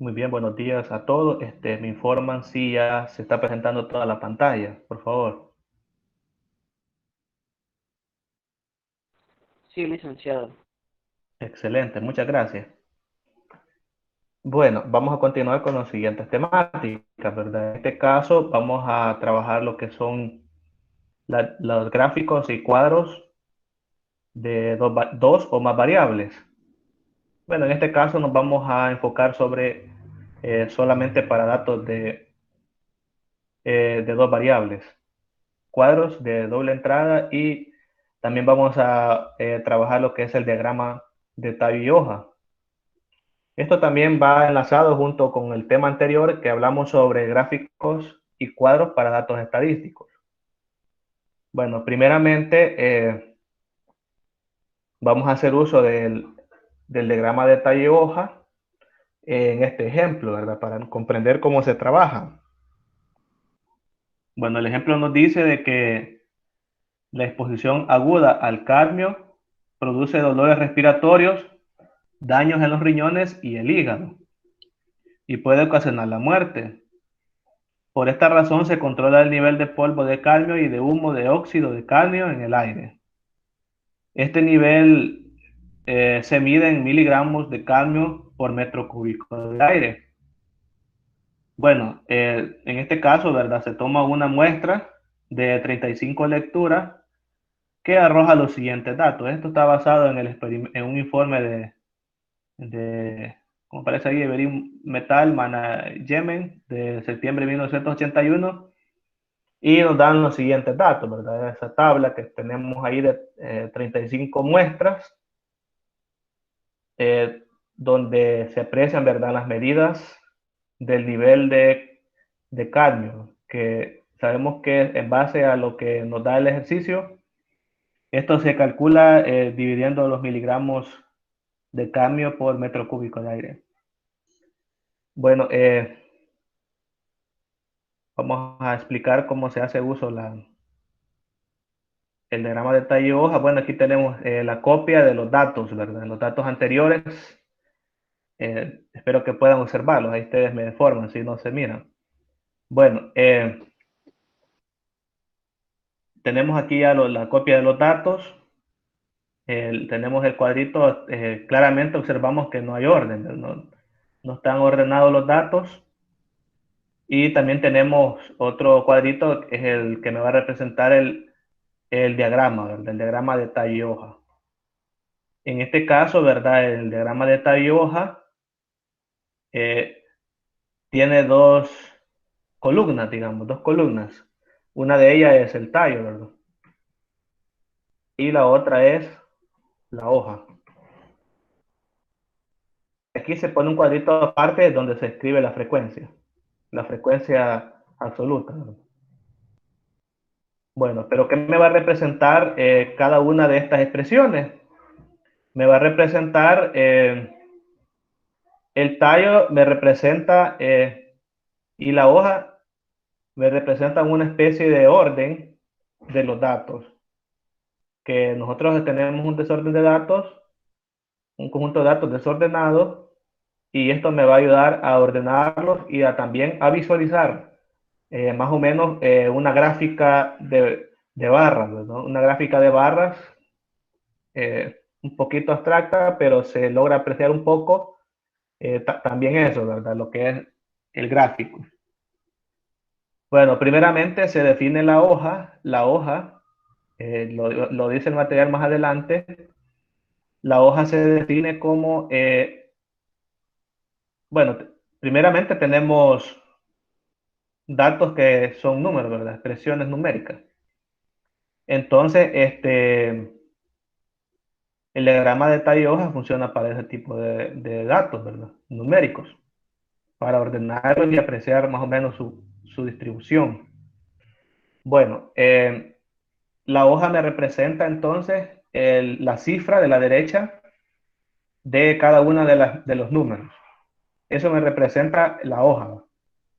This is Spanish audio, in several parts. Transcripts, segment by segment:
Muy bien, buenos días a todos. Me informan si ya se está presentando toda la pantalla, por favor. Sí, licenciado. Excelente, muchas gracias. Bueno, vamos a continuar con las siguientes temáticas, ¿verdad? En este caso vamos a trabajar lo que son los gráficos y cuadros de dos o más variables. Bueno, en este caso nos vamos a enfocar sobre solamente para datos de dos variables. Cuadros de doble entrada y también vamos a trabajar lo que es el diagrama de tallo y hoja. Esto también va enlazado junto con el tema anterior que hablamos sobre gráficos y cuadros para datos estadísticos. Bueno, primeramente vamos a hacer uso del diagrama de tallo y hoja en este ejemplo, ¿verdad? Para comprender cómo se trabaja. Bueno, el ejemplo nos dice de que la exposición aguda al cadmio produce dolores respiratorios, daños en los riñones y el hígado, y puede ocasionar la muerte. Por esta razón se controla el nivel de polvo de cadmio y de humo de óxido de cadmio en el aire. Este nivel se mide en miligramos de cadmio por metro cúbico de aire. Bueno, en este caso, ¿verdad? Se toma una muestra de 35 lecturas que arroja los siguientes datos. Esto está basado en un informe de como parece ahí, Everin Metal Management de septiembre de 1981 y nos dan los siguientes datos, ¿verdad? Esa tabla que tenemos ahí de 35 muestras, eh, donde se aprecian, ¿verdad?, las medidas del nivel de cadmio, que sabemos que en base a lo que nos da el ejercicio, esto se calcula dividiendo los miligramos de cadmio por metro cúbico de aire. Bueno, vamos a explicar cómo se hace uso el diagrama de tallo y hoja. Bueno, aquí tenemos la copia de los datos, ¿verdad? Los datos anteriores. Espero que puedan observarlos. Ahí ustedes me informan si no se miran. Bueno, tenemos aquí ya la copia de los datos. Tenemos el cuadrito. Claramente observamos que no hay orden. No están ordenados los datos. Y también tenemos otro cuadrito, que es el que me va a representar el diagrama, ¿verdad? El diagrama de tallo y hoja. En este caso, ¿verdad? El diagrama de tallo y hoja eh, tiene dos columnas, digamos, dos columnas. Una de ellas es el tallo, ¿verdad? Y la otra es la hoja. Aquí se pone un cuadrito aparte donde se escribe la frecuencia absoluta, ¿verdad? Bueno, pero ¿qué me va a representar cada una de estas expresiones? Me va a representar el tallo, me representa y la hoja me representan una especie de orden de los datos, que nosotros tenemos un desorden de datos, un conjunto de datos desordenados, y esto me va a ayudar a ordenarlos y también a visualizar más o menos una gráfica de barras, ¿no? Una gráfica de barras un poquito abstracta, pero se logra apreciar un poco también eso, ¿verdad? Lo que es el gráfico. Bueno, primeramente se define la hoja. La hoja, lo dice el material más adelante, la hoja se define como, bueno, primeramente tenemos datos que son números, ¿verdad? Expresiones numéricas. Entonces, el diagrama de tallo y hoja funciona para ese tipo de datos, ¿verdad? Numéricos, para ordenarlos y apreciar más o menos su distribución. Bueno, la hoja me representa entonces la cifra de la derecha de cada una de los números. Eso me representa la hoja.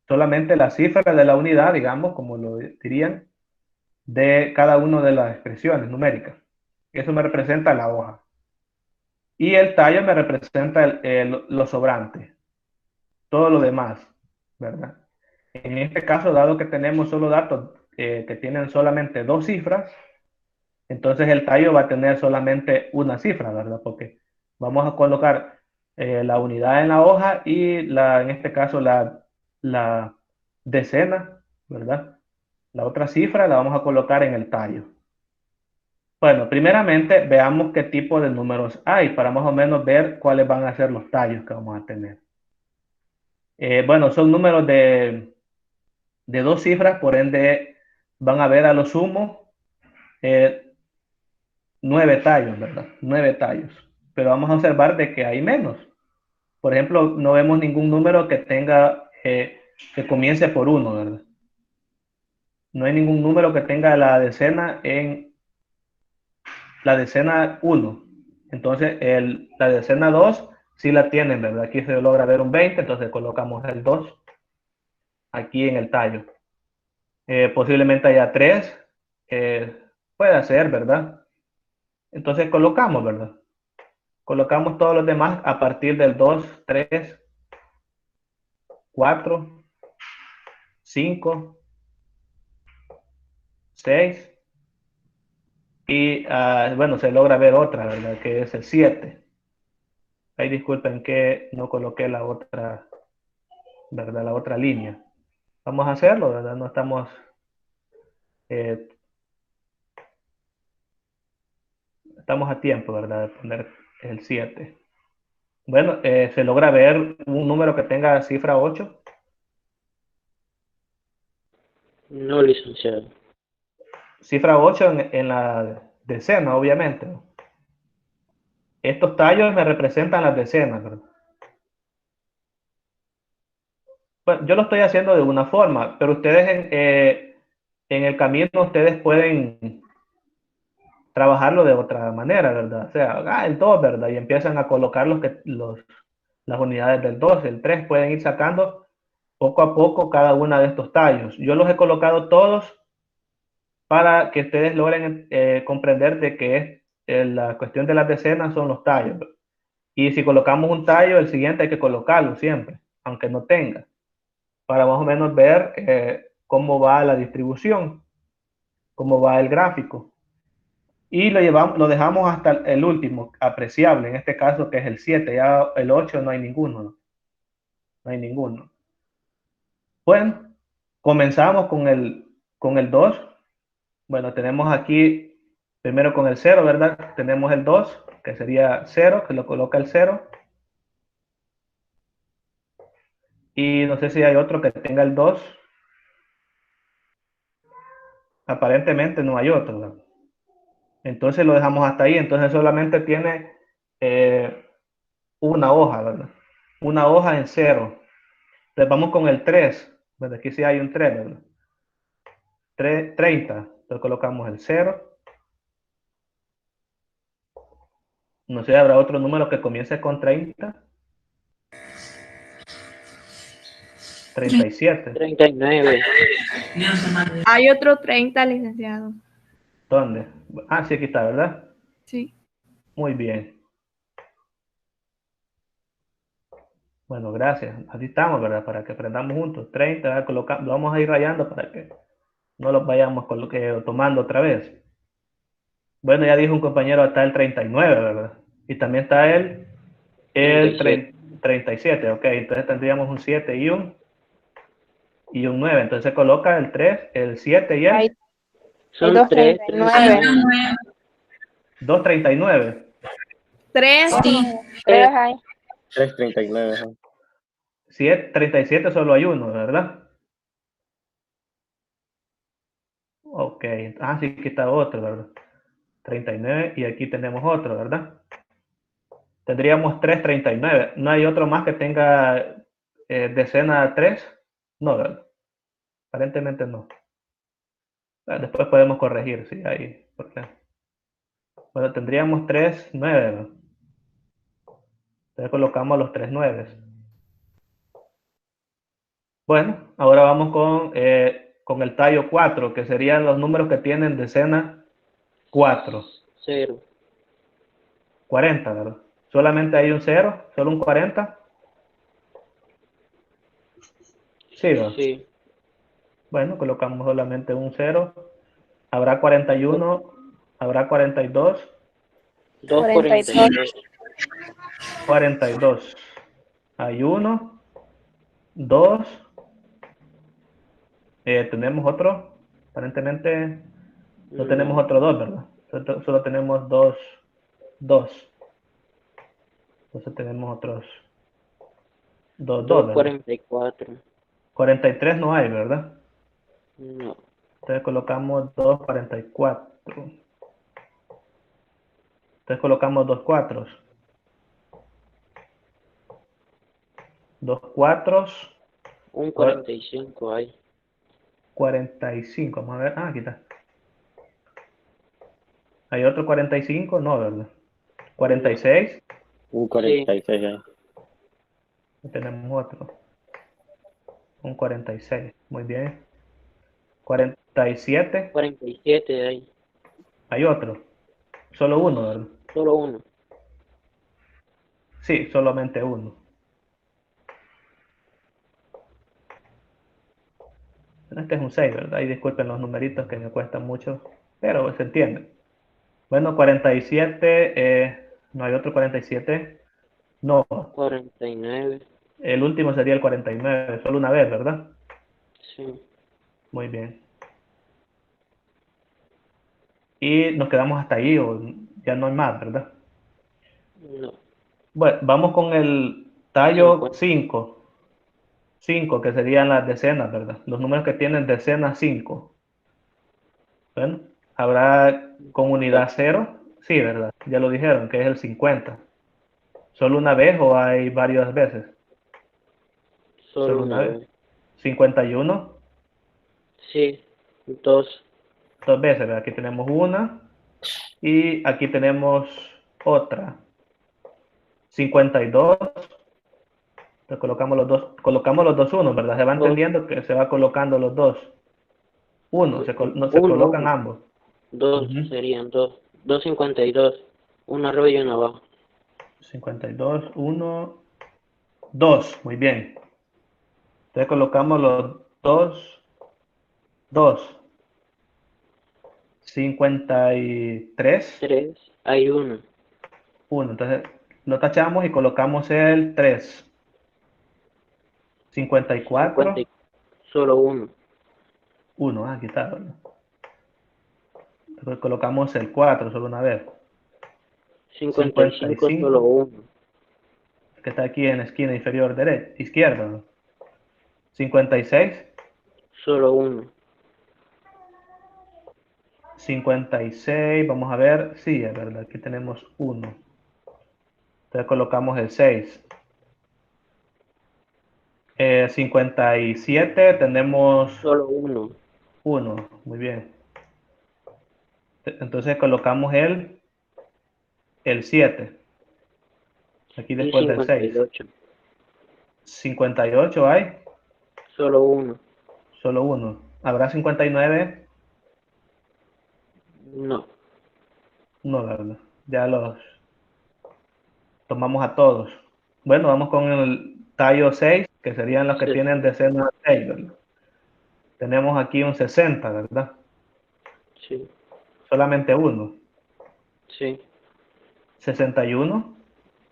Solamente la cifra de la unidad, digamos, como lo dirían, de cada una de las expresiones numéricas. Eso me representa la hoja. Y el tallo me representa lo sobrante. todo lo demás, ¿verdad? En este caso, dado que tenemos solo datos que tienen solamente dos cifras, entonces el tallo va a tener solamente una cifra, ¿verdad? Porque vamos a colocar la unidad en la hoja y en este caso la decena, ¿verdad? La otra cifra la vamos a colocar en el tallo. Bueno, primeramente veamos qué tipo de números hay para más o menos ver cuáles van a ser los tallos que vamos a tener. Bueno, son números de dos cifras, por ende van a ver a lo sumo 9 tallos, ¿verdad? 9 tallos. Pero vamos a observar de que hay menos. Por ejemplo, no vemos ningún número que tenga, que comience por 1, ¿verdad? No hay ningún número que tenga la decena en la decena 1. Entonces, la decena 2 sí la tienen, ¿verdad? Aquí se logra ver un 20, entonces colocamos el 2 aquí en el tallo. Posiblemente haya 3, puede ser, ¿verdad? Entonces colocamos, ¿verdad? Colocamos todos los demás a partir del 2, 3, 4, 5, 6 y bueno, se logra ver otra, ¿verdad? Que es el 7. Ahí disculpen que no coloqué la otra, ¿verdad? La otra línea. Vamos a hacerlo, ¿verdad? No estamos, eh, estamos a tiempo, ¿verdad? De poner el 7. Bueno, se logra ver un número que tenga cifra 8. No, licenciado. Cifra 8 en la decena, obviamente. Estos tallos me representan las decenas, ¿verdad? Bueno, yo lo estoy haciendo de una forma, pero ustedes en el camino ustedes pueden trabajarlo de otra manera, ¿verdad? O sea, el 2, ¿verdad? Y empiezan a colocar las unidades del 2, el 3, pueden ir sacando poco a poco cada una de estos tallos. Yo los he colocado todos para que ustedes logren comprender de que la cuestión de las decenas son los tallos, ¿verdad? Y si colocamos un tallo, el siguiente hay que colocarlo siempre, aunque no tenga, para más o menos ver cómo va la distribución, cómo va el gráfico. Y lo dejamos hasta el último, apreciable, en este caso que es el 7, ya el 8 no hay ninguno, no hay ninguno. Bueno, comenzamos con el 2. Bueno, tenemos aquí primero con el 0, ¿verdad? Tenemos el 2, que sería 0, que lo coloca el 0. Y no sé si hay otro que tenga el 2. Aparentemente no hay otro, ¿verdad? Entonces lo dejamos hasta ahí. Entonces solamente tiene una hoja, ¿verdad? Una hoja en 0. Entonces vamos con el 3. ¿Verdad? Aquí sí hay un 3, ¿verdad? 30. Entonces colocamos el 0. No sé, habrá otro número que comience con 30. 37. 39. Hay otro 30, licenciado. ¿Dónde? Ah, sí, aquí está, ¿verdad? Sí. Muy bien. Bueno, gracias. Así estamos, ¿verdad? Para que aprendamos juntos. 30, lo vamos a ir rayando para que no los vayamos tomando otra vez. Bueno, ya dijo un compañero, está el 39, ¿verdad? Y también está el 37, ok. Entonces tendríamos un 7 y un 9. Entonces se coloca el 3, el 7 y el Son 3, 39. 239. 3, sí. 339. 37 solo hay uno, ¿verdad? Ok. Ah, sí, aquí está otro, ¿verdad? 39 y aquí tenemos otro, ¿verdad? Tendríamos 339. ¿No hay otro más que tenga decena 3? No, ¿verdad? Aparentemente no. Después podemos corregir si hay. Bueno, tendríamos 39, ¿verdad? Entonces colocamos los 39. Bueno, ahora vamos con el tallo 4, que serían los números que tienen decena 4. 0. 40, ¿verdad? Solamente hay un 0, solo un 40. Sí, ¿va? Sí. Bueno, colocamos solamente un 0. Habrá 41, habrá 42, 242. 42. Hay 1, 2. Tenemos otro. Aparentemente no tenemos No. otro 2, ¿verdad? Solo tenemos 2. 2. Entonces tenemos otros 2, 2, ¿verdad? 244. 43 no hay, ¿verdad? No. Entonces colocamos 244. Entonces colocamos 2 4. 2 4. Un 45 hay. 45. Vamos a ver. Ah, aquí está. ¿Hay otro 45? No, ¿verdad? 46. Sí. Un 46 ahí. Tenemos otro. Un 46. Muy bien. 47. 47 hay. Hay otro. Solo uno, ¿verdad? Solo uno. Sí, solamente uno. Este es un 6, ¿verdad? Y disculpen los numeritos que me cuestan mucho, pero se entiende. Bueno, 47. No hay otro 47. No. 49. El último sería el 49. Solo una vez, ¿verdad? Sí. Muy bien. Y nos quedamos hasta ahí, o ya no hay más, ¿verdad? No. Bueno, vamos con el tallo 50. 5. 5, que serían las decenas, ¿verdad? Los números que tienen decenas 5. Bueno, habrá con unidad 0. Sí, ¿verdad? Ya lo dijeron, que es el 50. ¿Solo una vez o hay varias veces? Solo Una una vez. vez. 51. Sí. 2. 2 veces, ¿verdad? Aquí tenemos una y aquí tenemos otra. 52. Entonces colocamos los dos unos, ¿verdad? Se va entendiendo que se va colocando los dos. Uno, no se colocan 1. ambos. 2 Ujú. serían 2. 252. Una arriba y una abajo. 52, 1, 2. Muy bien. Entonces colocamos los dos. 2. 53, 3. Hay 1. 1. Entonces lo tachamos y colocamos el 3. 50. 54, Solo 1. 1. Aquí está, ¿verdad? Entonces colocamos el 4 solo una vez. 55. Solo 55, 1. que está aquí en la esquina inferior derecha, izquierda, ¿no? 56, Solo 1. 56, vamos a ver, sí, es verdad, aquí tenemos 1. Entonces colocamos el 6. 57, tenemos Solo 1. 1, muy bien. Entonces colocamos el 7, aquí Y después del 6. 58. 58 hay, Solo 1. solo 1. ¿Habrá 59? No. No, ¿verdad? Ya los tomamos a todos. Bueno, vamos con el tallo 6, que serían los que tienen decenas 6, ¿verdad? Tenemos aquí un 60, ¿verdad? Sí. Solamente uno. Sí. 61,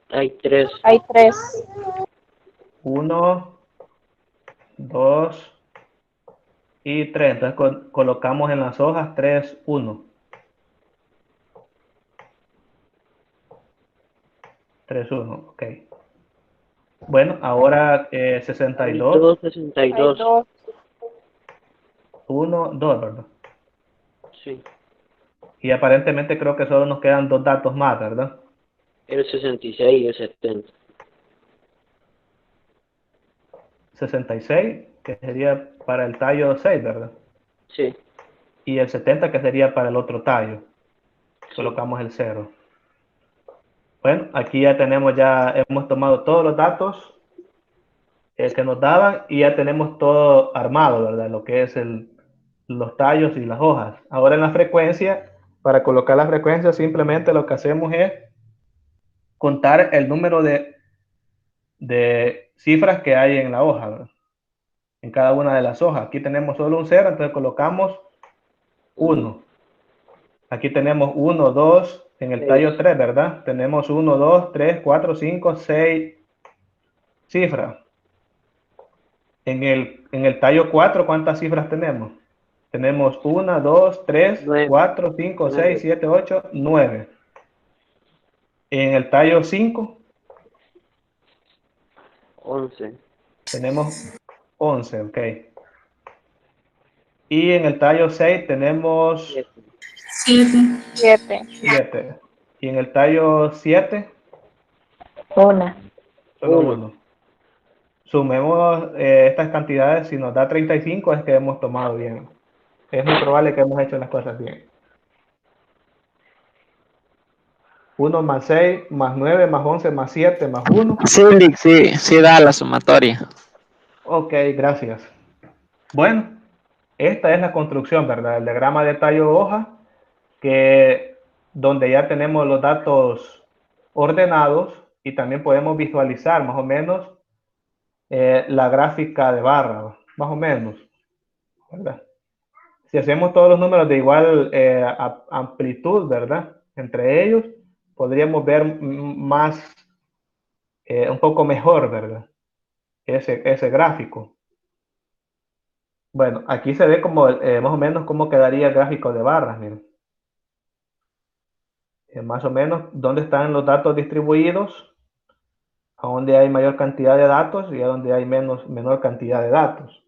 Hay 3. Hay 3. 1, 2 y 3. Entonces colocamos en las hojas 3, 1. 3, 1, ok. Bueno, ahora Hay 62, 62. 1, 2, ¿verdad? Sí. Y aparentemente creo que solo nos quedan dos datos más, ¿verdad? El 66 y el 70. 66, que sería para el tallo 6, ¿verdad? Sí. Y el 70, que sería para el otro tallo. Sí. Colocamos el 0. Bueno, aquí hemos tomado todos los datos que nos daban y ya tenemos todo armado, ¿verdad? Lo que es los tallos y las hojas. Ahora en la frecuencia, para colocar la frecuencia, simplemente lo que hacemos es contar el número de cifras que hay en la hoja, ¿verdad? en cada una de las hojas. Aquí tenemos solo un 0, entonces colocamos 1. Aquí tenemos 1, 2, en el tallo 3, ¿verdad? Tenemos 1, 2, 3, 4, 5, 6 cifras. En el tallo 4, ¿cuántas cifras tenemos? Tenemos 1, 2, 3, 4, 5, 6, 7, 8, 9. En el tallo 5 11. tenemos 11, ok. Y en el tallo 6 tenemos 7. 7. Y en el tallo 7, Una. solo 1. Sumemos estas cantidades, si nos da 35 es que hemos tomado bien. Es muy probable que hemos hecho las cosas bien. 1 más 6, más 9, más 11, más 7, más 1. Sí, sí da la sumatoria. Ok, gracias. Bueno, esta es la construcción, ¿verdad? El diagrama de tallo hoja, donde ya tenemos los datos ordenados y también podemos visualizar más o menos la gráfica de barra, más o menos, ¿verdad? Si hacemos todos los números de igual amplitud, ¿verdad? Entre ellos, podríamos ver más, un poco mejor, ¿verdad? Ese gráfico. Bueno, aquí se ve como más o menos cómo quedaría el gráfico de barras, miren. Más o menos dónde están los datos distribuidos, a dónde hay mayor cantidad de datos y a dónde hay menor cantidad de datos.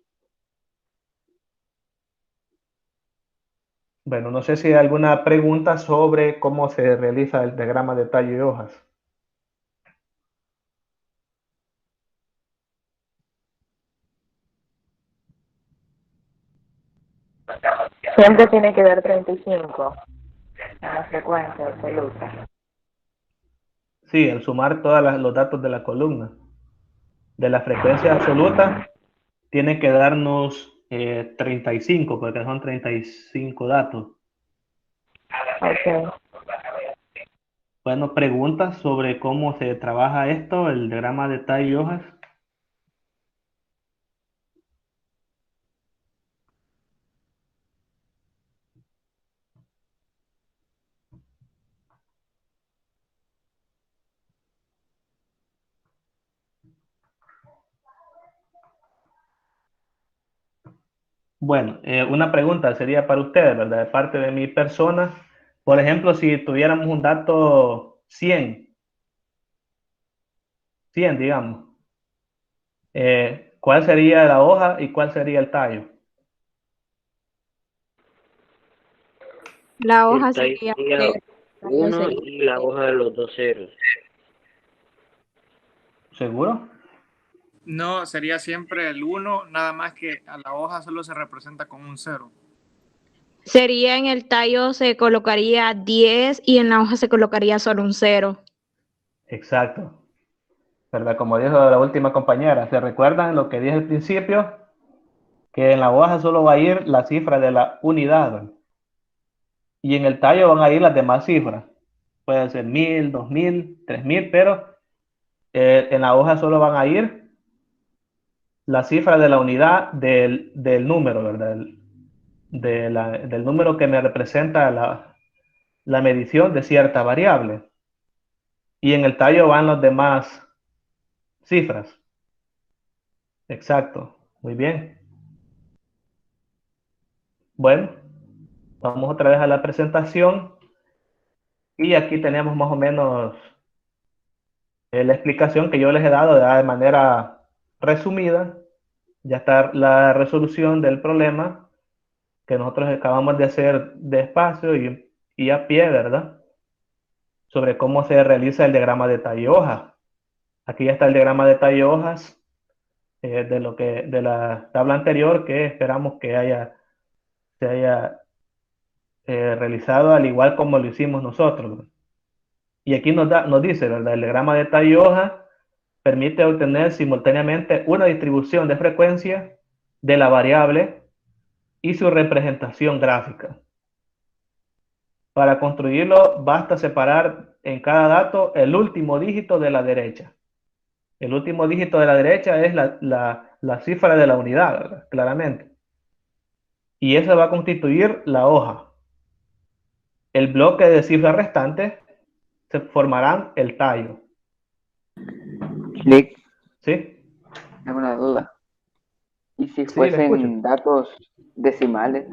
Bueno, no sé si hay alguna pregunta sobre cómo se realiza el diagrama de tallo y hojas. Siempre tiene que dar 35 en la frecuencia absoluta. Sí, el sumar todos los datos de la columna. De la frecuencia absoluta tiene que darnos 35, porque son 35 datos. Ok. Bueno, preguntas sobre cómo se trabaja esto, el diagrama de tallo y hojas. Bueno, una pregunta sería para ustedes, ¿verdad? De parte de mi persona. Por ejemplo, si tuviéramos un dato 100, digamos, ¿cuál sería la hoja y cuál sería el tallo? La hoja El tallo sería sería 1 y la hoja de los 2 ceros. ¿Seguro? No, sería siempre el 1, nada más que a la hoja solo se representa con un 0. Sería en el tallo se colocaría 10 y en la hoja se colocaría solo un 0. Exacto. ¿Verdad? Como dijo la última compañera, ¿se recuerdan lo que dije al principio? Que en la hoja solo va a ir la cifra de la unidad. Y en el tallo van a ir las demás cifras. Puede ser 1000, 2000, 3000, pero en la hoja solo van a ir la cifra de la unidad del número, ¿verdad? Del número que me representa la medición de cierta variable. Y en el tallo van las demás cifras. Exacto. Muy bien. Bueno, vamos otra vez a la presentación. Y aquí tenemos más o menos la explicación que yo les he dado de manera resumida. Ya está la resolución del problema que nosotros acabamos de hacer despacio y a pie, ¿verdad? Sobre cómo se realiza el diagrama de tallo hoja. Aquí ya está el diagrama de tallo hojas de la tabla anterior que esperamos que se haya realizado al igual como lo hicimos nosotros. Y aquí nos dice, ¿verdad? El diagrama de tallo hoja permite obtener simultáneamente una distribución de frecuencia de la variable y su representación gráfica. Para construirlo basta separar en cada dato el último dígito de la derecha. El último dígito de la derecha es la la cifra de la unidad, ¿verdad? Claramente. Y esa va a constituir la hoja. El bloque de cifras restantes se formarán el tallo. Clic, ¿Sí? tengo una duda. ¿Y si Sí, le escucho. fuesen datos decimales?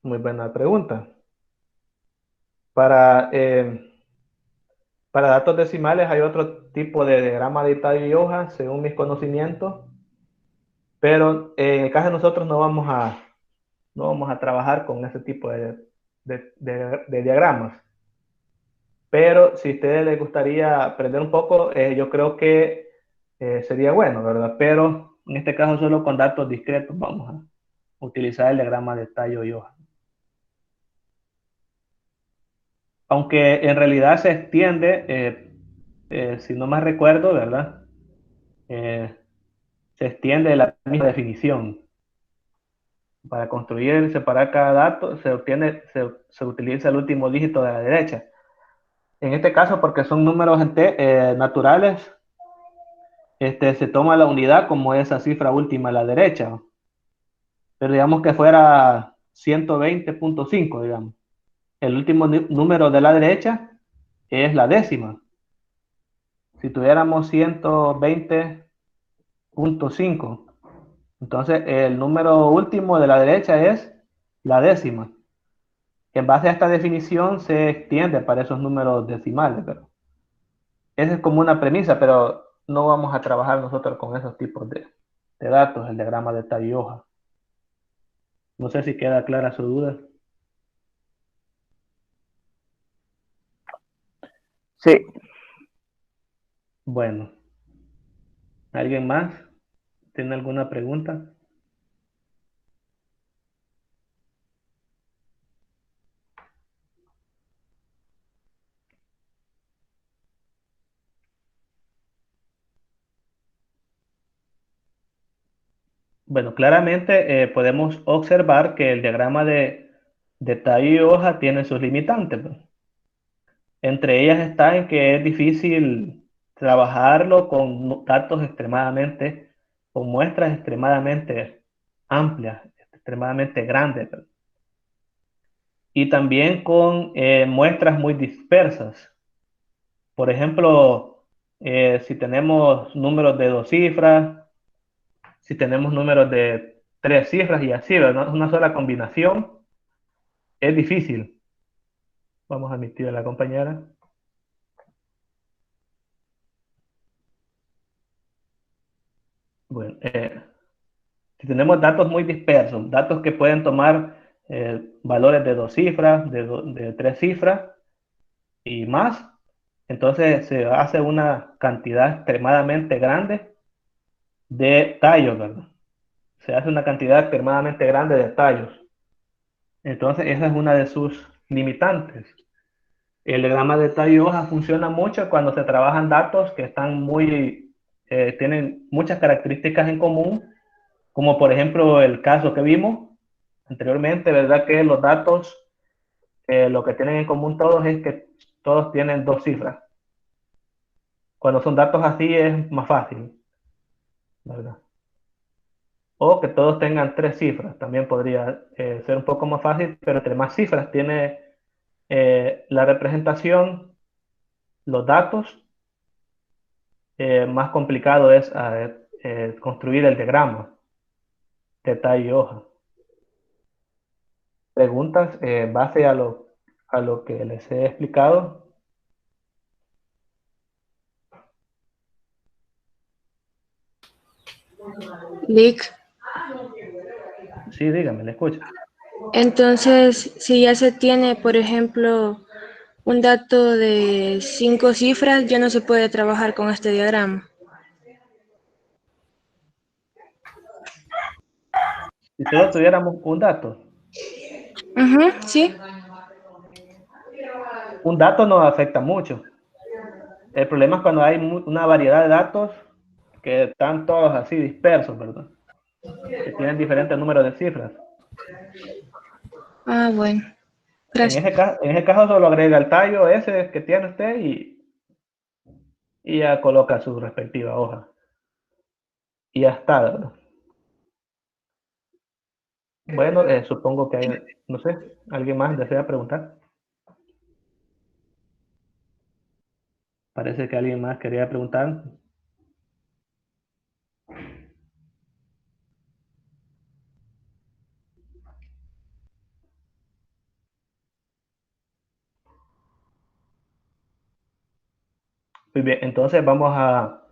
Muy buena pregunta. Para datos decimales hay otro tipo de diagrama de tallo y hoja, según mis conocimientos, pero en el caso de nosotros no vamos a trabajar con ese tipo de diagramas. Pero si a ustedes les gustaría aprender un poco, yo creo que sería bueno, ¿verdad? Pero en este caso solo con datos discretos vamos a utilizar el diagrama de tallo y hoja. Aunque en realidad se extiende, si no más recuerdo, ¿verdad? Se extiende la misma definición. Para construir y separar cada dato se utiliza el último dígito de la derecha. En este caso, porque son números naturales, se toma la unidad como esa cifra última a la derecha. Pero digamos que fuera 120.5, digamos. El último número de la derecha es la décima. Si tuviéramos 120.5, entonces el número último de la derecha es la décima. En base a esta definición se extiende para esos números decimales, pero esa es como una premisa, pero no vamos a trabajar nosotros con esos tipos de datos, el diagrama de tallo y hoja. No sé si queda clara su duda. Sí. Bueno, ¿alguien más tiene alguna pregunta? Bueno, claramente podemos observar que el diagrama de tallo y hoja tiene sus limitantes, pues. Entre ellas está en que es difícil trabajarlo con datos con muestras extremadamente amplias, extremadamente grandes, pues. Y también con muestras muy dispersas. Por ejemplo, si tenemos números de 2 cifras, si tenemos números de 3 cifras y así, ¿verdad? Una sola combinación es difícil. Vamos a admitir a la compañera. Bueno, si tenemos datos muy dispersos, datos que pueden tomar valores de 2 cifras, de 3 cifras y más, entonces se hace una cantidad extremadamente grande de tallos, ¿verdad? Se hace una cantidad extremadamente grande de tallos. Entonces, esa es una de sus limitantes. El diagrama de tallo y hoja funciona mucho cuando se trabajan datos que tienen muchas características en común, como por ejemplo el caso que vimos anteriormente, ¿verdad? Que los datos, lo que tienen en común todos es que todos tienen 2 cifras. Cuando son datos así es más fácil, ¿verdad? O que todos tengan 3 cifras, también podría ser un poco más fácil, pero entre más cifras tiene la representación, los datos, más complicado es construir el diagrama de tallo y hoja. Preguntas en base a lo que les he explicado. Lick. Sí, dígame, le escucho. Entonces, si ya se tiene, por ejemplo, un dato de 5 cifras, ya no se puede trabajar con este diagrama. Si solo tuviéramos un dato, Sí. un dato nos afecta mucho. El problema es cuando hay una variedad de datos que están todos así dispersos, ¿verdad? Que tienen diferentes números de cifras. Ah, bueno. En Gracias. ese caso solo agrega el tallo ese que tiene usted y ya coloca su respectiva hoja. Y ya está, ¿verdad? Bueno, supongo que hay, no sé, ¿alguien más desea preguntar? Parece que alguien más quería preguntar. Muy bien, entonces vamos a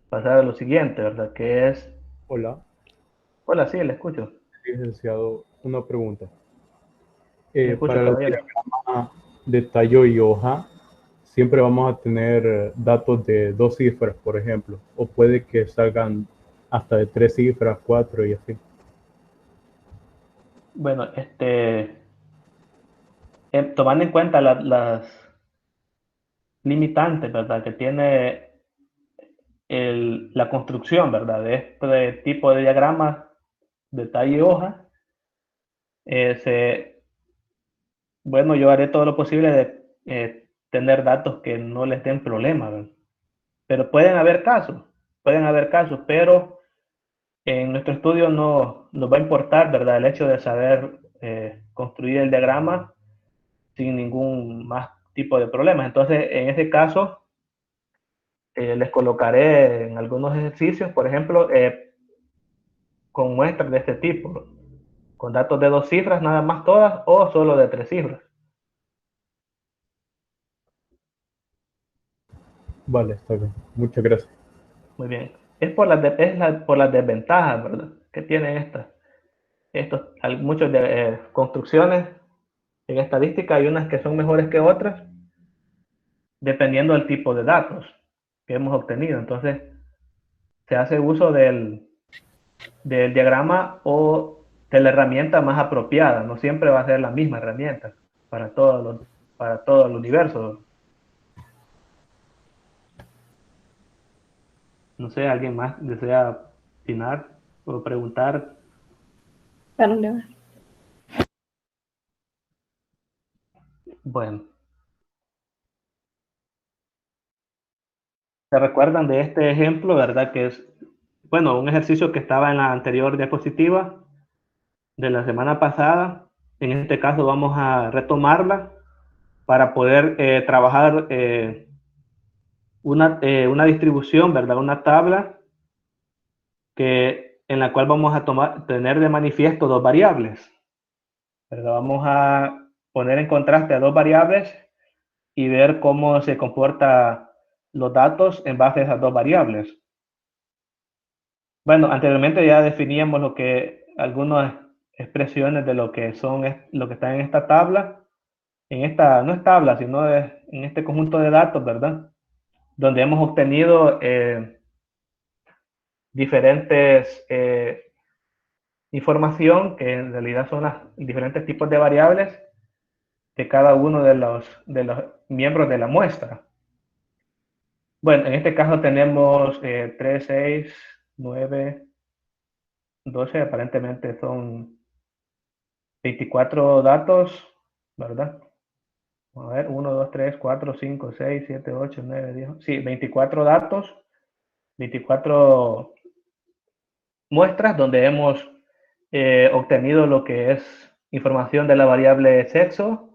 pasar a lo siguiente, ¿verdad? Que es... Hola, Hola, sí, le escucho. licenciado, una pregunta. Le escucho, Para los caballero. diagramas de tallo y hoja, siempre vamos a tener datos de 2 cifras, por ejemplo, o puede que salgan hasta de 3 cifras, 4 y así. Bueno, tomando en cuenta las limitantes, ¿verdad? Que tiene la construcción, ¿verdad? De este tipo de diagramas de talla y hoja, bueno, yo haré todo lo posible de tener datos que no les den problemas, ¿verdad? Pero pueden haber casos, pero en nuestro estudio no nos va a importar, ¿verdad? El hecho de saber construir el diagrama sin ningún más tipo de problemas. Entonces, en ese caso, les colocaré en algunos ejercicios, por ejemplo, con muestras de este tipo, con datos de 2 cifras nada más todas o solo de 3 cifras. Vale, está bien. Muchas gracias. Muy bien. Es por por las desventajas, ¿verdad? Que tienen muchas construcciones en estadística. Hay unas que son mejores que otras, dependiendo del tipo de datos que hemos obtenido. Entonces, se hace uso del diagrama o de la herramienta más apropiada. No siempre va a ser la misma herramienta para todo el universo. No sé, ¿alguien más desea opinar o preguntar? Bueno, ¿se recuerdan de este ejemplo, verdad? Que es, bueno, un ejercicio que estaba en la anterior diapositiva de la semana pasada. En este caso vamos a retomarla para poder trabajar una distribución, ¿verdad? Una tabla en la cual vamos a tener de manifiesto 2 variables, ¿verdad? Vamos a poner en contraste a 2 variables y ver cómo se comportan los datos en base a esas 2 variables. Bueno, anteriormente ya definíamos algunas expresiones de lo que lo que está en esta tabla, no es tabla, sino en este conjunto de datos, ¿verdad? Donde hemos obtenido diferentes información que en realidad son los diferentes tipos de variables de cada uno de los miembros de la muestra. Bueno, en este caso tenemos 3, 6, 9, 12, aparentemente son 24 datos, ¿verdad? A ver, 1, 2, 3, 4, 5, 6, 7, 8, 9, 10. Sí, 24 datos, 24 muestras donde hemos obtenido lo que es información de la variable sexo,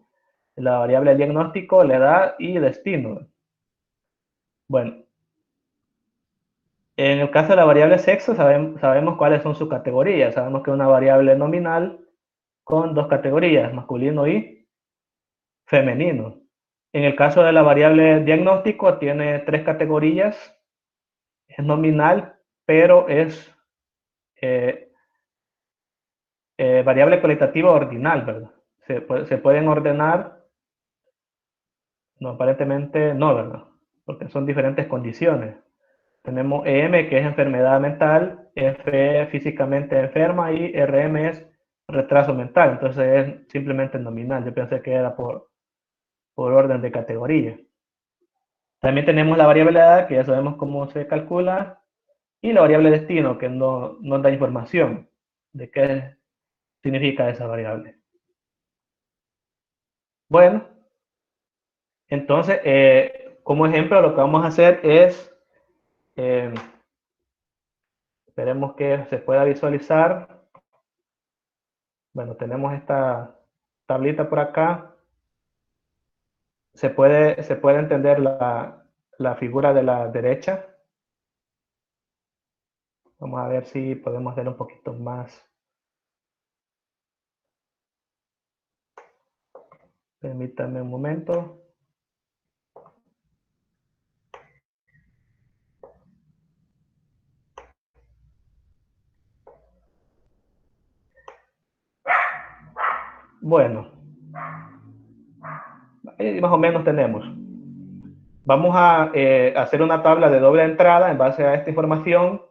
la variable diagnóstico, la edad y destino. Bueno, en el caso de la variable sexo sabemos cuáles son sus categorías. Sabemos que es una variable nominal con 2 categorías, masculino y femenino. En el caso de la variable diagnóstico tiene 3 categorías. Es nominal, pero es variable cualitativa ordinal, ¿verdad? Se pueden ordenar, no, aparentemente no, ¿verdad? Porque son diferentes condiciones. Tenemos EM, que es enfermedad mental, FE físicamente enferma y RM es retraso mental. Entonces es simplemente nominal. Yo pensé que era por orden de categoría. También tenemos la variable edad, que ya sabemos cómo se calcula, y la variable destino, que no nos da información de qué significa esa variable. Bueno, entonces, como ejemplo, lo que vamos a hacer es, esperemos que se pueda visualizar. Bueno, tenemos esta tablita por acá. Se puede entender la figura de la derecha. Vamos a ver si podemos ver un poquito más. Permítanme un momento. Bueno, ahí más o menos tenemos. Vamos a hacer una tabla de doble entrada en base a esta información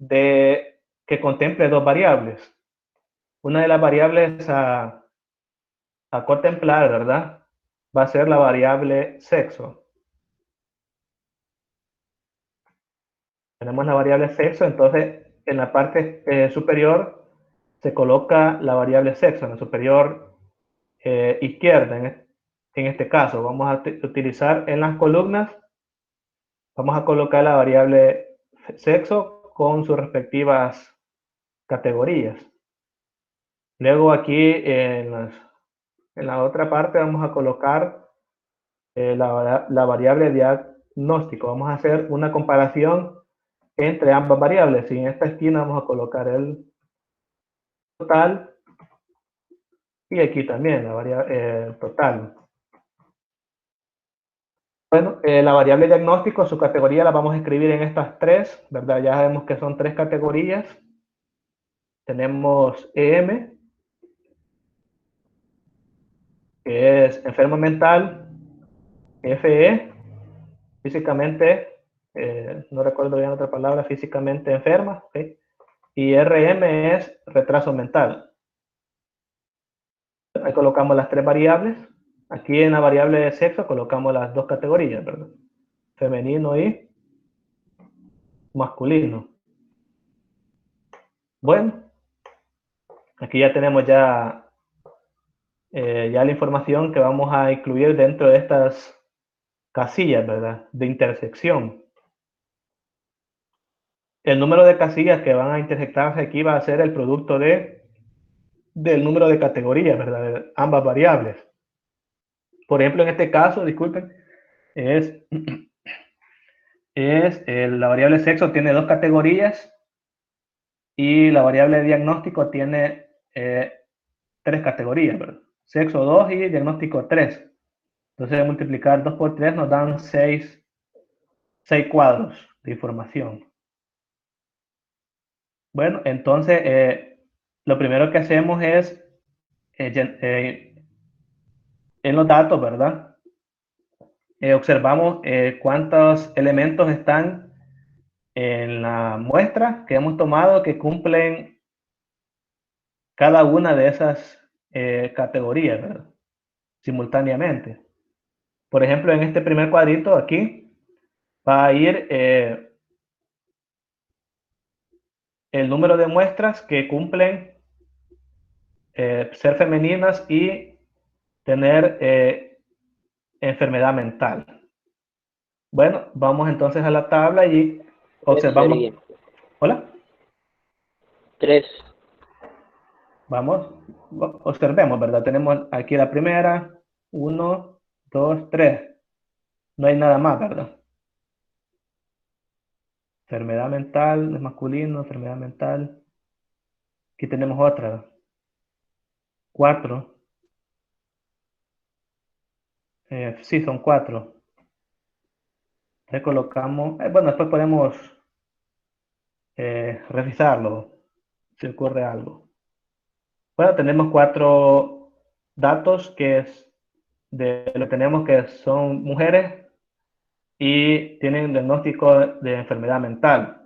que contemple dos variables. Una de las variables a contemplar, ¿verdad? Va a ser la variable sexo. Tenemos la variable sexo, entonces en la parte superior se coloca la variable sexo, en la superior izquierda, en este caso. Vamos a utilizar en las columnas, vamos a colocar la variable sexo con sus respectivas categorías. Luego aquí en la otra parte vamos a colocar la variable diagnóstico. Vamos a hacer una comparación entre ambas variables. Y en esta esquina vamos a colocar el total y aquí también la variable total. Bueno, la variable diagnóstico, su categoría la vamos a escribir en estas tres, ¿verdad? Ya sabemos que son tres categorías. Tenemos EM, que es enfermo mental, FE, físicamente, no recuerdo bien otra palabra, físicamente enferma, ¿sí? Y RM es retraso mental. Ahí colocamos las tres variables. Aquí en la variable de sexo colocamos las dos categorías, ¿verdad? Femenino y masculino. Bueno, aquí ya tenemos ya la información que vamos a incluir dentro de estas casillas, ¿verdad? De intersección. El número de casillas que van a intersectarse aquí va a ser el producto del número de categorías, ¿verdad? De ambas variables. Por ejemplo, en este caso, disculpen, la variable sexo tiene dos categorías y la variable diagnóstico tiene tres categorías, ¿verdad? Sexo 2 y diagnóstico 3. Entonces, multiplicar 2 por 3 nos dan 6 cuadros de información. Bueno, entonces, lo primero que hacemos es, en los datos, ¿verdad? Observamos cuántos elementos están en la muestra que hemos tomado que cumplen cada una de esas categorías, ¿verdad? Simultáneamente. Por ejemplo, en este primer cuadrito aquí va a ir el número de muestras que cumplen ser femeninas y tener enfermedad mental. Bueno, vamos entonces a la tabla y observamos. Sería. ¿Hola? 3. Vamos, observemos, ¿verdad? Tenemos aquí la primera, 1, 2, 3. No hay nada más, ¿verdad? Enfermedad mental, es masculino, enfermedad mental. Aquí tenemos otra. 4. Sí, son 4. Le colocamos, bueno, después podemos revisarlo si ocurre algo. Bueno, tenemos 4 datos que lo tenemos que son mujeres y tienen diagnóstico de enfermedad mental.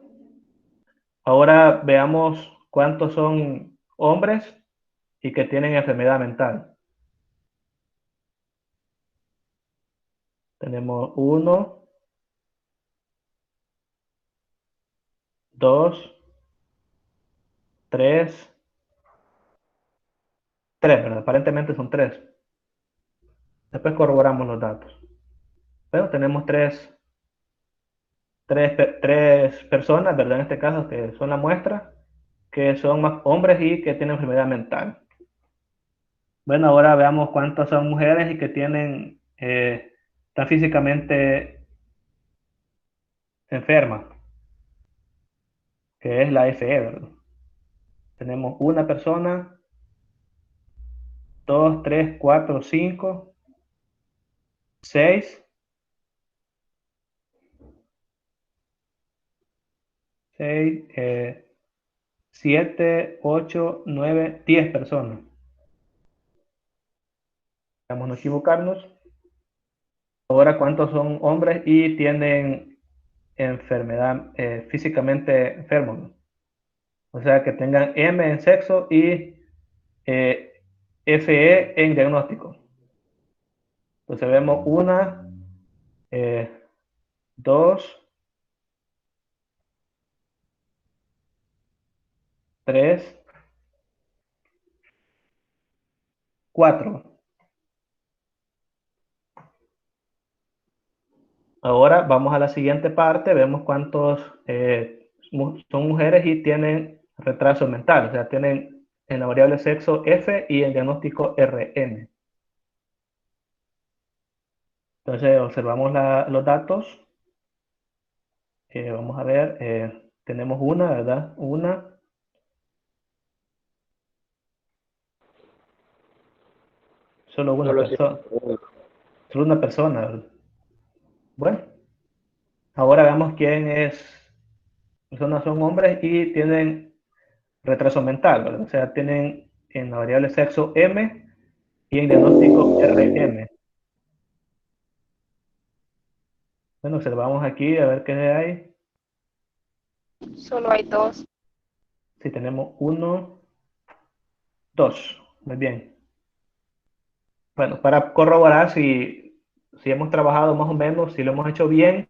Ahora veamos cuántos son hombres y que tienen enfermedad mental. Tenemos 1, 2, 3, ¿verdad? Aparentemente son 3. Después corroboramos los datos. Bueno, tenemos tres personas, ¿verdad? En este caso, que son la muestra, que son más hombres y que tienen enfermedad mental. Bueno, ahora veamos cuántas son mujeres y que tienen, están físicamente enfermas, que es la FE, ¿verdad? Tenemos una persona, 2, 3, 4, 5, 6, 7, 8, 9, 10 personas. Vamos a no equivocarnos. Ahora, ¿cuántos son hombres y tienen enfermedad físicamente enfermos? O sea, que tengan M en sexo y FE en diagnóstico. Entonces vemos 1, 2, 3, 4. Ahora vamos a la siguiente parte, vemos cuántos son mujeres y tienen retraso mental, o sea, tienen en la variable sexo F y el diagnóstico RM. Entonces observamos los datos. Vamos a ver, tenemos una, ¿verdad? Solo una Solo persona. uno. Solo una persona, ¿verdad? Bueno, ahora veamos quiénes personas son hombres y tienen retraso mental, ¿verdad? O sea, tienen en la variable sexo M y en diagnóstico RM. Bueno, observamos aquí a ver qué hay. Solo hay 2. Si tenemos 1, 2. Muy bien. Bueno, para corroborar si hemos trabajado más o menos, si lo hemos hecho bien,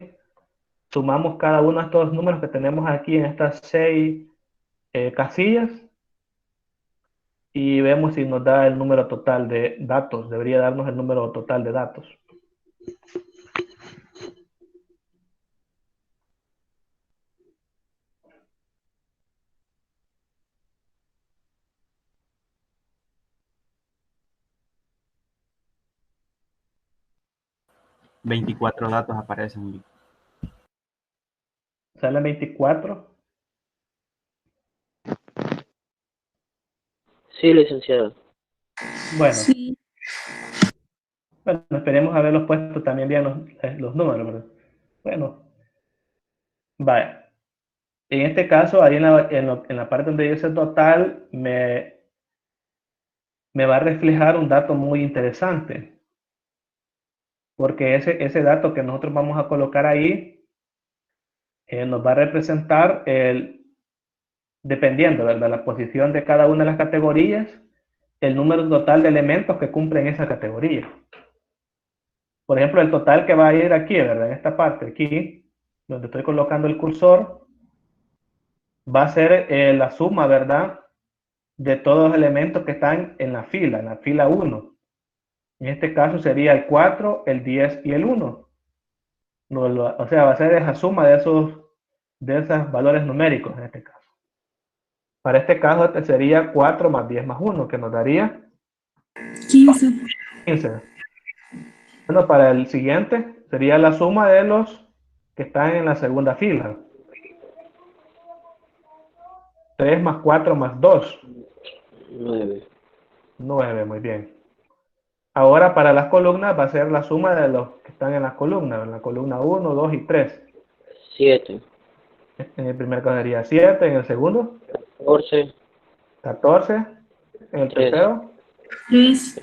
sumamos cada uno de estos números que tenemos aquí en estas 6 casillas y vemos si nos da el número total de datos. Debería darnos el número total de datos. ¿24 datos aparecen? Sale 24. Sí, licenciado. Bueno, Sí. bueno, esperemos haberlos puesto también bien los números, ¿verdad? Bueno, vaya. En este caso, ahí en la parte donde dice total, me va a reflejar un dato muy interesante. Porque ese dato que nosotros vamos a colocar ahí nos va a representar, dependiendo de la posición de cada una de las categorías, el número total de elementos que cumplen esa categoría. Por ejemplo, el total que va a ir aquí, ¿verdad? En esta parte, aquí, donde estoy colocando el cursor, va a ser la suma, ¿verdad? De todos los elementos que están en la fila 1. En este caso sería el 4, el 10 y el 1. O sea, va a ser esa suma de esos valores numéricos en este caso. Para este caso sería 4 más 10 más 1, que nos daría 15. 15. Bueno, para el siguiente sería la suma de los que están en la segunda fila. 3 más 4 más 2. 9. 9, muy bien. Ahora para las columnas va a ser la suma de los que están en la columna 1, 2 y 3. 7. En el primer caso sería 7, en el segundo 14. 14, en el 13. tercero 3.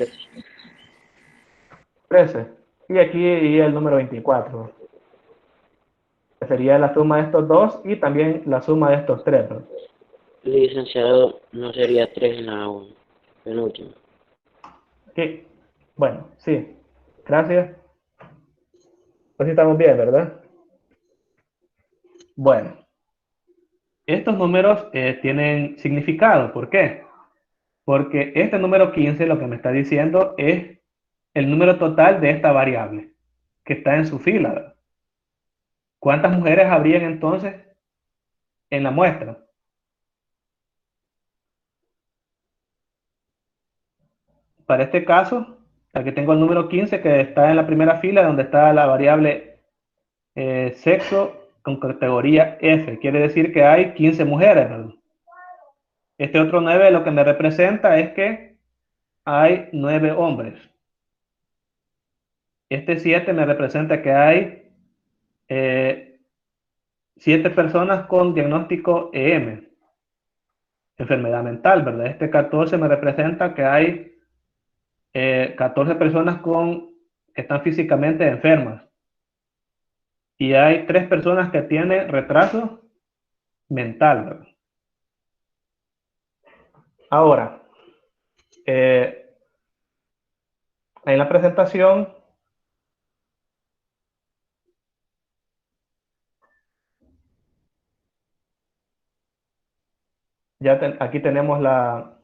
13. Y aquí iría el número 24. Sería la suma de estos dos y también la suma de estos tres, ¿no? Licenciado, no sería 3 en la penúltima. Sí. Bueno, sí. Gracias. Pues sí estamos bien, ¿verdad? Bueno. Estos números tienen significado. ¿Por qué? Porque este número 15 lo que me está diciendo es el número total de esta variable. que está en su fila. ¿Cuántas mujeres habrían entonces en la muestra? Para este caso, aquí tengo el número 15 que está en la primera fila donde está la variable sexo con categoría F. Quiere decir que hay 15 mujeres, ¿verdad? Este otro 9 lo que me representa es que hay 9 hombres. Este 7 me representa que hay 7 personas con diagnóstico EM, enfermedad mental, ¿verdad? Este 14 me representa que hay 14 personas que están físicamente enfermas. Y hay 3 personas que tienen retraso mental, ¿verdad? Ahora, en la presentación aquí tenemos la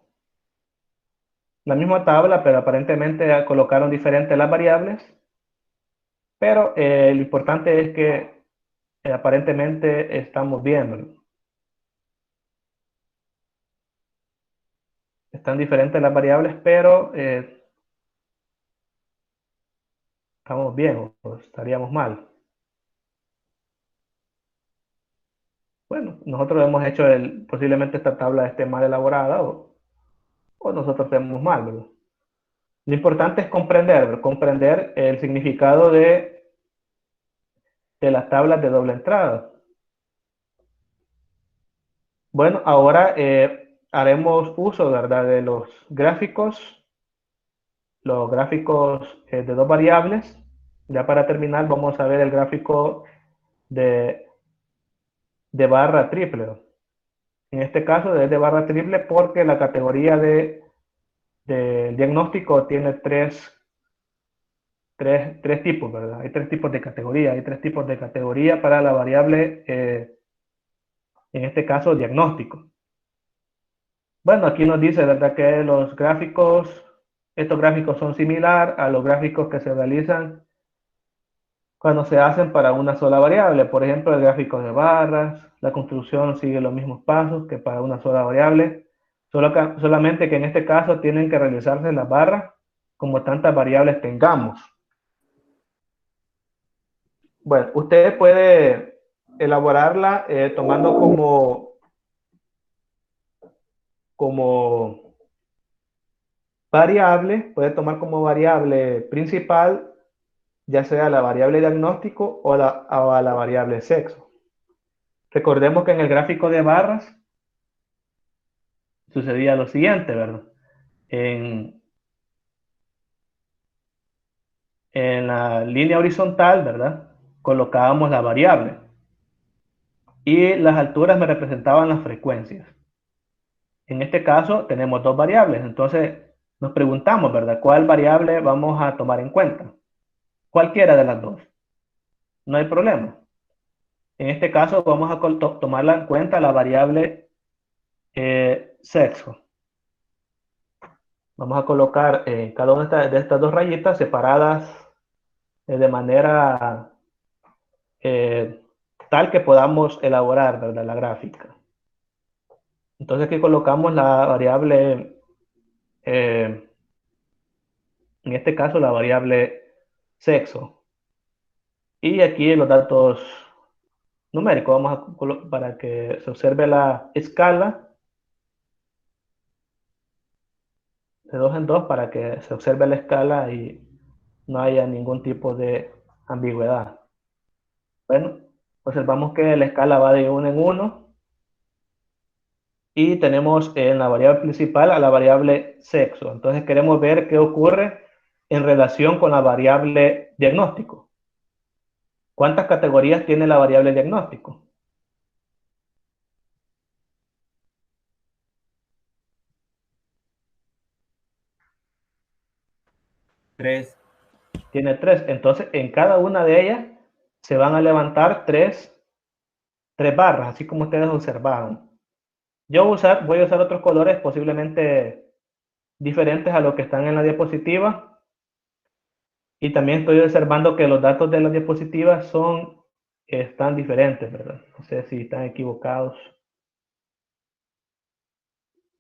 misma tabla, pero aparentemente colocaron diferentes las variables. Pero lo importante es que aparentemente estamos viendo. Están diferentes las variables, pero estamos bien o estaríamos mal. Bueno, nosotros hemos hecho posiblemente esta tabla esté mal elaborada o nosotros estemos mal, ¿verdad? Lo importante es comprender el significado de las tablas de doble entrada. Bueno, ahora haremos uso, ¿verdad?, de los gráficos de dos variables. Ya para terminar vamos a ver el gráfico de barra triple. En este caso es de barra triple porque la categoría de diagnóstico tiene tres tipos, ¿verdad? Hay 3 tipos de categoría. Hay 3 tipos de categoría para la variable, en este caso, diagnóstico. Bueno, aquí nos dice, ¿verdad?, que estos gráficos son similares a los gráficos que se realizan cuando se hacen para una sola variable. Por ejemplo, el gráfico de barras, la construcción sigue los mismos pasos que para una sola variable, solamente que en este caso tienen que realizarse las barras como tantas variables tengamos. Bueno, usted puede elaborarla tomando como variable, puede tomar como variable principal, ya sea la variable diagnóstico o a la variable sexo. Recordemos que en el gráfico de barras sucedía lo siguiente, ¿verdad? En la línea horizontal, ¿verdad?, colocábamos la variable y las alturas me representaban las frecuencias. En este caso tenemos 2 variables, entonces nos preguntamos, ¿verdad?, ¿cuál variable vamos a tomar en cuenta? Cualquiera de las 2. No hay problema. En este caso vamos a tomarla en cuenta la variable sexo. Vamos a colocar cada una de estas 2 rayitas separadas de manera tal que podamos elaborar, ¿verdad?, la gráfica. Entonces aquí colocamos la variable, en este caso la variable sexo. Y aquí los datos numéricos, para que se observe la escala de 2 en 2, para que se observe la escala y no haya ningún tipo de ambigüedad. Bueno, observamos que la escala va de 1 en 1 y tenemos en la variable principal a la variable sexo. Entonces queremos ver qué ocurre en relación con la variable diagnóstico. ¿Cuántas categorías tiene la variable diagnóstico? Tres. Tiene 3. Entonces en cada una de ellas se van a levantar 3 barras, así como ustedes observaron. Yo voy a usar otros colores posiblemente diferentes a los que están en la diapositiva, Y también estoy observando que los datos de las diapositivas están diferentes, ¿verdad? No sé si están equivocados.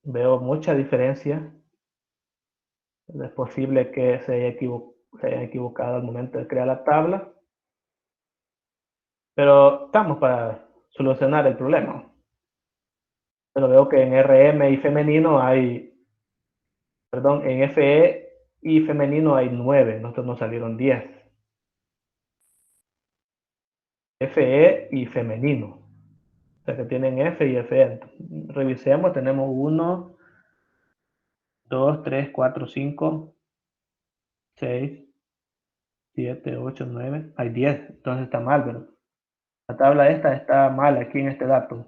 Veo mucha diferencia. Es posible que se hayan equivocado al momento de crear la tabla. Pero estamos para solucionar el problema. Pero veo que en RM y femenino en FE y femenino hay 9, nosotros nos salieron 10. FE y femenino. O sea que tienen F y FE. Revisemos, tenemos 1, 2, 3, 4, 5, 6, 7, 8, 9. Hay 10, entonces está mal, ¿verdad? La tabla esta está mal aquí en este dato.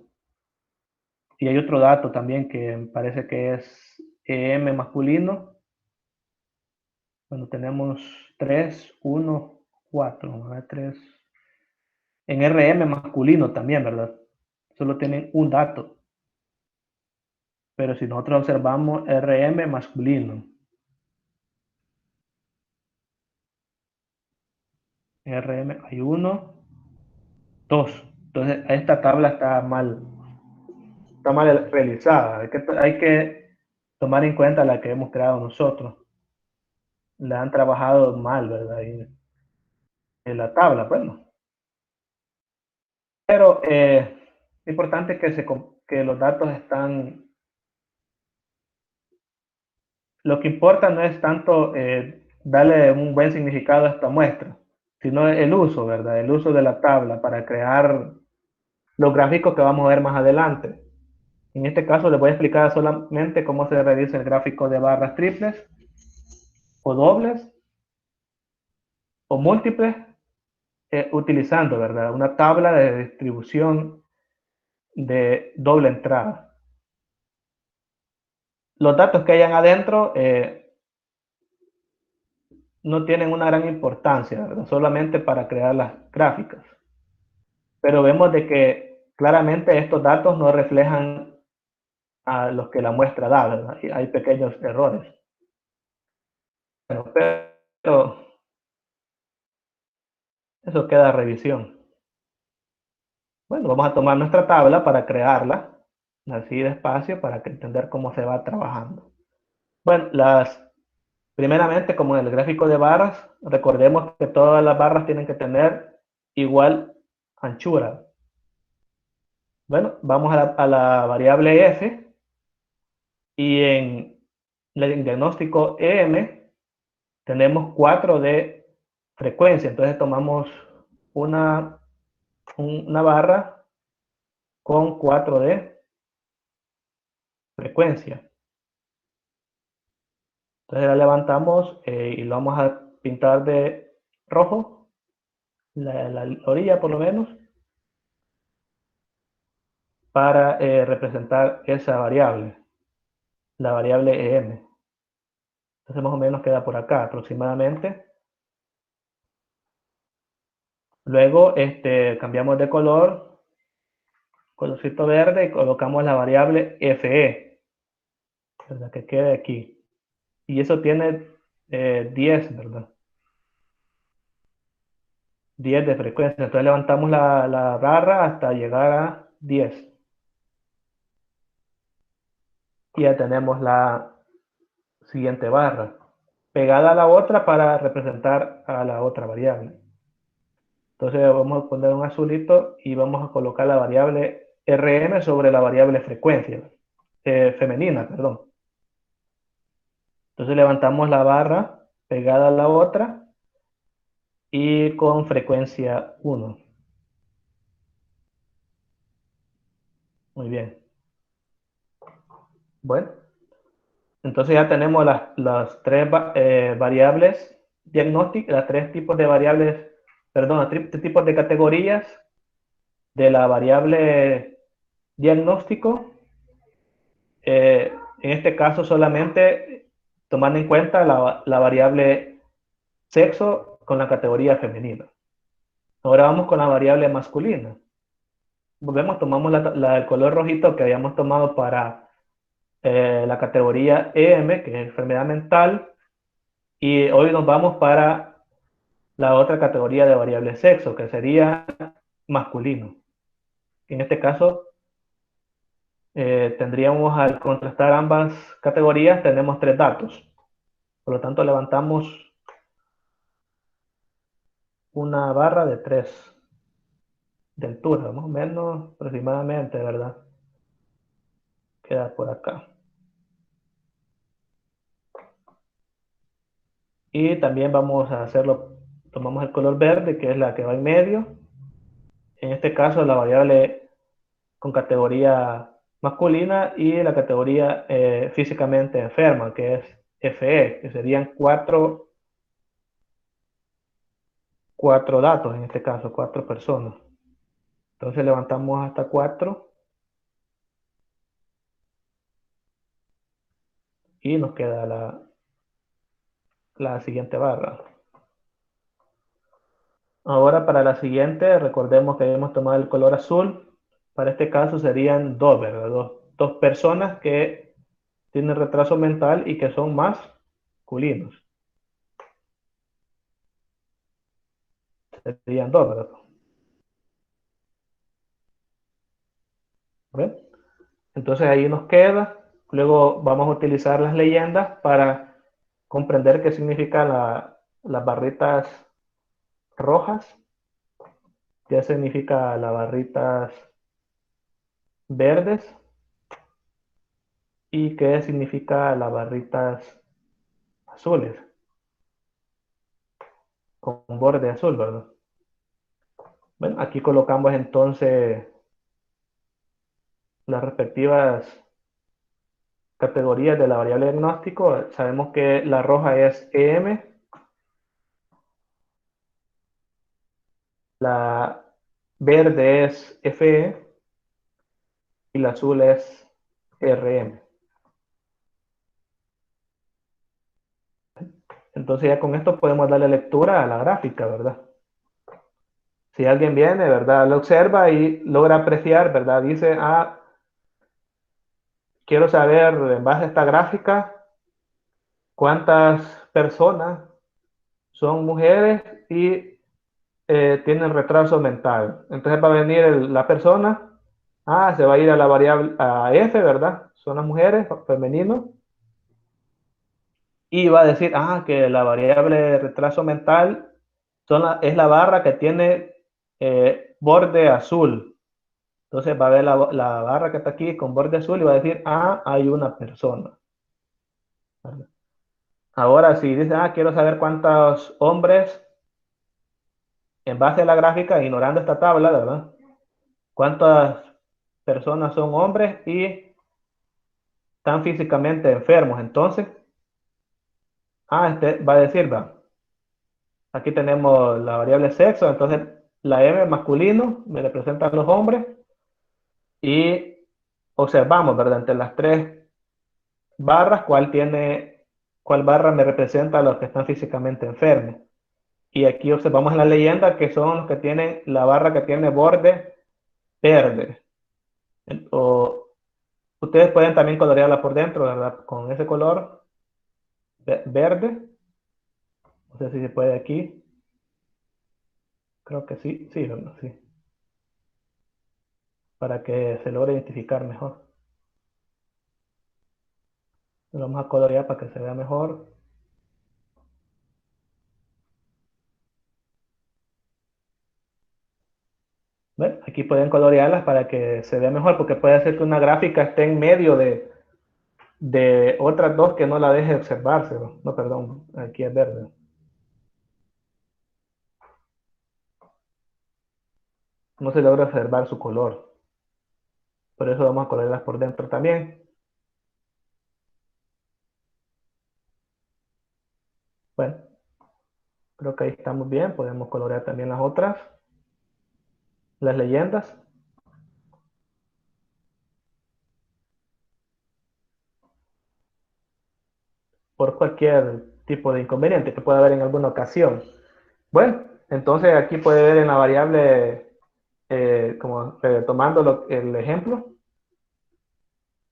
Y hay otro dato también que parece que es EM masculino. Bueno, tenemos 3, 1, 4. Vamos a ver, 3. En RM masculino también, ¿verdad? Solo tienen un dato. Pero si nosotros observamos RM masculino, RM hay 1, 2. Entonces, esta tabla está mal realizada. Hay que tomar en cuenta la que hemos creado nosotros. La han trabajado mal, ¿verdad? En la tabla, bueno. Pero es importante que los datos están... Lo que importa no es tanto darle un buen significado a esta muestra, sino el uso, ¿verdad? El uso de la tabla para crear los gráficos que vamos a ver más adelante. En este caso les voy a explicar solamente cómo se realiza el gráfico de barras triples o dobles o múltiples utilizando, ¿verdad? Una tabla de distribución de doble entrada. Los datos que hayan adentro no tienen una gran importancia, ¿verdad? Solamente para crear las gráficas. Pero vemos de que claramente estos datos no reflejan a los que la muestra da, ¿verdad? Y hay pequeños errores. Bueno, pero eso queda a revisión. Bueno, vamos a tomar nuestra tabla para crearla, así despacio, para entender cómo se va trabajando. Bueno, primeramente, como en el gráfico de barras, recordemos que todas las barras tienen que tener igual anchura. Bueno, vamos a la variable f, y en el diagnóstico EM tenemos 4 de frecuencia. Entonces tomamos una barra con 4 de frecuencia. Entonces la levantamos y lo vamos a pintar de rojo, la orilla por lo menos, para representar esa variable, la variable EM. Entonces más o menos queda por acá aproximadamente. Luego cambiamos de colorcito verde, y colocamos la variable FE, ¿verdad? Que quede aquí. Y eso tiene 10, ¿verdad? 10 de frecuencia. Entonces levantamos la barra hasta llegar a 10. Y ya tenemos la siguiente barra pegada a la otra para representar a la otra variable. Entonces vamos a poner un azulito y vamos a colocar la variable RM sobre la variable frecuencia, femenina, perdón. Entonces levantamos la barra pegada a la otra y con frecuencia 1. Muy bien. Bueno, entonces ya tenemos las tres variables diagnósticas, las tres tipos de variables, perdón, los tres tipos de categorías de la variable diagnóstico. En este caso solamente tomando en cuenta la variable sexo con la categoría femenina. Ahora vamos con la variable masculina. Volvemos, tomamos el color rojito que habíamos tomado para la categoría EM, que es enfermedad mental, y hoy nos vamos para la otra categoría de variable sexo, que sería masculino. En este caso, tendríamos al contrastar ambas categorías, tenemos 3 datos. Por lo tanto, levantamos una barra de 3 de altura, más o menos aproximadamente, ¿verdad? Queda por acá. Y también vamos a hacerlo, tomamos el color verde, que es la que va en medio. En este caso, la variable con categoría masculina y la categoría físicamente enferma, que es FE, que serían 4 datos, en este caso, 4 personas. Entonces levantamos hasta 4 y nos queda la siguiente barra. Ahora para la siguiente, recordemos que hemos tomado el color azul. Para este caso serían 2, ¿verdad? Dos personas que tienen retraso mental y que son masculinos. Serían 2, ¿verdad? ¿Ven? Entonces ahí nos queda. Luego vamos a utilizar las leyendas para comprender qué significan las barritas rojas, qué significa las barritas verdes y qué significa las barritas azules con borde azul, ¿verdad? Bueno, aquí colocamos entonces las respectivas categorías de la variable diagnóstico. Sabemos que la roja es EM, la verde es FE y la azul es RM. Entonces ya con esto podemos darle lectura a la gráfica, ¿verdad? Si alguien viene, ¿verdad? Lo observa y logra apreciar, ¿verdad? Dice, quiero saber en base a esta gráfica cuántas personas son mujeres y tienen retraso mental. Entonces va a venir la persona, se va a ir a la variable a F, ¿verdad? Son las mujeres, femenino. Y va a decir, que la variable de retraso mental es la barra que tiene borde azul. Entonces va a ver la barra que está aquí con borde azul y va a decir, hay una persona. ¿Verdad? Ahora, si dice, quiero saber cuántos hombres, en base a la gráfica, ignorando esta tabla, ¿verdad? ¿Cuántas personas son hombres y están físicamente enfermos? Entonces, este va a decir, aquí tenemos la variable sexo, entonces la M masculino me representan los hombres y observamos, ¿verdad? Entre las 3 barras, cuál barra me representa a los que están físicamente enfermos. Y aquí observamos en la leyenda que son los que tienen la barra que tiene borde verde. Ustedes pueden también colorearla por dentro, ¿verdad? Con ese color verde. No sé si se puede aquí. Creo que sí, ¿verdad? Sí. Para que se logre identificar mejor. Lo vamos a colorear para que se vea mejor. ¿Ven? Aquí pueden colorearlas para que se vea mejor, porque puede ser que una gráfica esté en medio de otras dos que no la deje observarse. No, perdón, aquí es verde. No se logra observar su color. Por eso vamos a colorearlas por dentro también. Bueno, creo que ahí estamos bien. Podemos colorear también las otras. Las leyendas. Por cualquier tipo de inconveniente que pueda haber en alguna ocasión. Bueno, entonces aquí puede ver en la variable, tomando el ejemplo,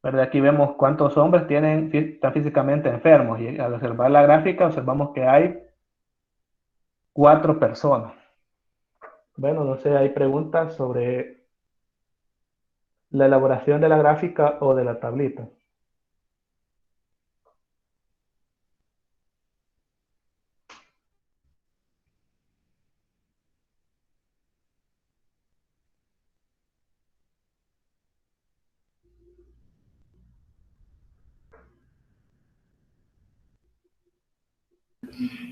¿verdad? Aquí vemos cuántos hombres están físicamente enfermos y al observar la gráfica observamos que hay 4 personas. Bueno, no sé, hay preguntas sobre la elaboración de la gráfica o de la tablita.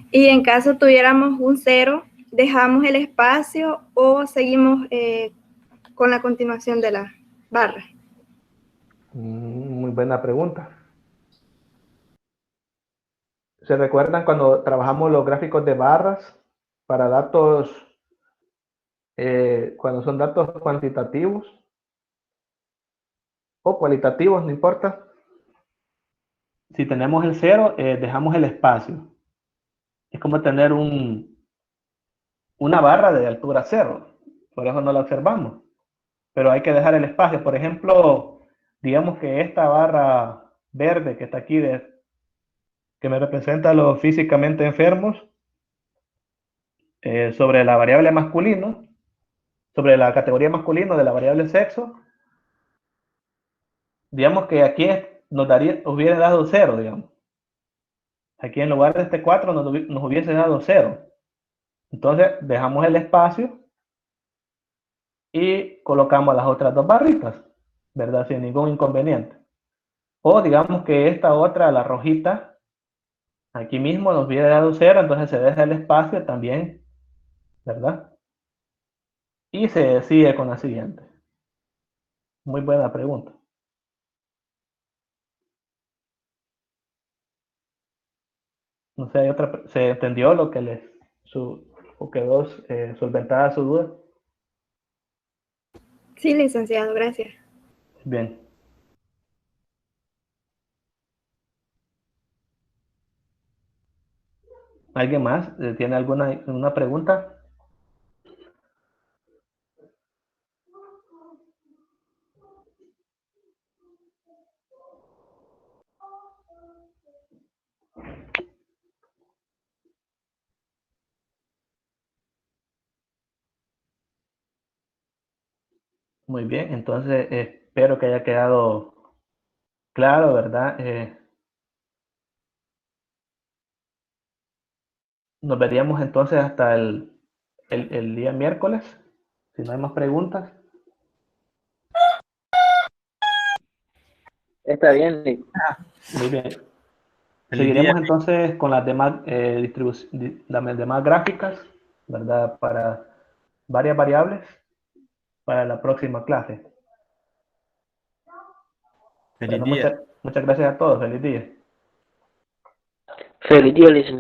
Y en caso tuviéramos un 0, ¿dejamos el espacio o seguimos con la continuación de la barra? Muy buena pregunta. ¿Se recuerdan cuando trabajamos los gráficos de barras para datos, cuando son datos cuantitativos o cualitativos, no importa? Si tenemos el 0, dejamos el espacio. Es como tener una barra de altura 0. Por eso no la observamos. Pero hay que dejar el espacio. Por ejemplo, digamos que esta barra verde que está aquí, que me representa a los físicamente enfermos, sobre la variable masculino, sobre la categoría masculino de la variable sexo, digamos que aquí nos hubiera dado 0, digamos. Aquí en lugar de este 4 nos hubiese dado 0. Entonces dejamos el espacio y colocamos las otras 2 barritas, ¿verdad? Sin ningún inconveniente. O digamos que esta otra, la rojita, aquí mismo nos hubiera dado 0, entonces se deja el espacio también, ¿verdad? Y se sigue con la siguiente. Muy buena pregunta. No sé, ¿se entendió lo que o quedó solventada su duda? Sí, licenciado, gracias. Bien. ¿Alguien más tiene alguna pregunta? Muy bien, entonces espero que haya quedado claro, ¿verdad? Nos veríamos entonces hasta el día miércoles, si no hay más preguntas. Está bien, Nick. Muy bien. Feliz Seguiremos día. entonces con las demás las demás gráficas, ¿verdad? Para varias variables para la próxima clase. Feliz Bueno, día. muchas gracias a todos. Feliz día. Feliz día, licenciado.